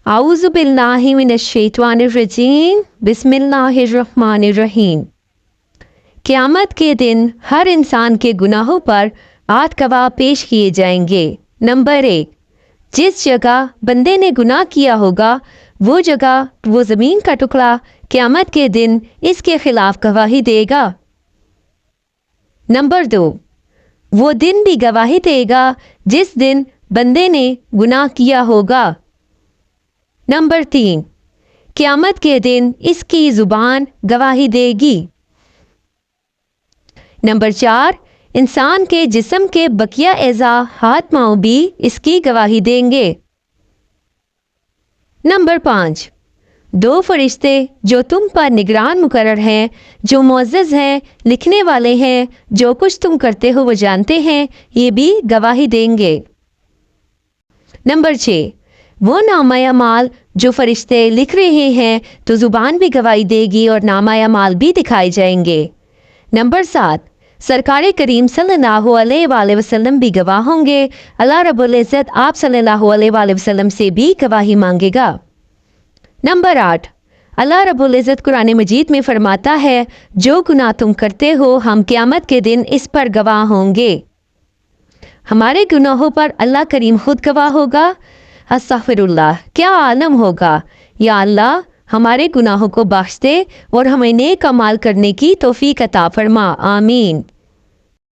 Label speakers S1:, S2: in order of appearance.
S1: आऊज़ु बिल्लाहि मिनश्शैतानिर्रजीम बिस्मिल्लाहिर्रहमानिर्रहीम। क़यामत के दिन हर इंसान के गुनाहों पर 8 गवाह पेश किए जाएंगे। नंबर 1, जिस जगह बंदे ने गुनाह किया होगा वो जगह, वो ज़मीन का टुकड़ा क़यामत के दिन इसके खिलाफ गवाही देगा। नंबर 2, वो दिन भी गवाही देगा जिस दिन बंदे ने गुनाह किया होगा। नंबर 3, क़यामत के दिन इसकी ज़ुबान गवाही देगी। नंबर 4, इंसान के जिस्म के बकिया एज़ा हाथ पाँव भी इसकी गवाही देंगे। नंबर 5, 2 फरिश्ते जो तुम पर निगरान मुकर्रर हैं, जो मुअज़्ज़ज़ हैं, लिखने वाले हैं, जो कुछ तुम करते हो वो जानते हैं, ये भी गवाही देंगे। नंबर 6, वो नामा माल जो फरिश्ते लिख रहे हैं तो ज़ुबान भी गवाही देगी और नामा माल भी दिखाए जाएंगे। नंबर 7, सरकार करीम सल्लल्लाहु अलैहि वसल्लम भी गवाह होंगे। अल्लाह रब्बुल इज़्ज़त आप सल्लल्लाहु अलैहि वसल्लम से भी गवाही मांगेगा। नंबर 8, अल्लाह रब्बुल इज़्ज़त कुरान मजीद में फरमाता है, जो गुनाह तुम करते हो हम क़यामत के दिन इस पर गवाह होंगे। हमारे गुनाहों पर अल्लाह करीम खुद गवाह होगा। अस्तग़फिरुल्लाह, क्या आलम होगा। या अल्लाह हमारे गुनाहों को बख्श दे और हमें नेक अमाल करने की तौफीक अता फरमा। आमीन।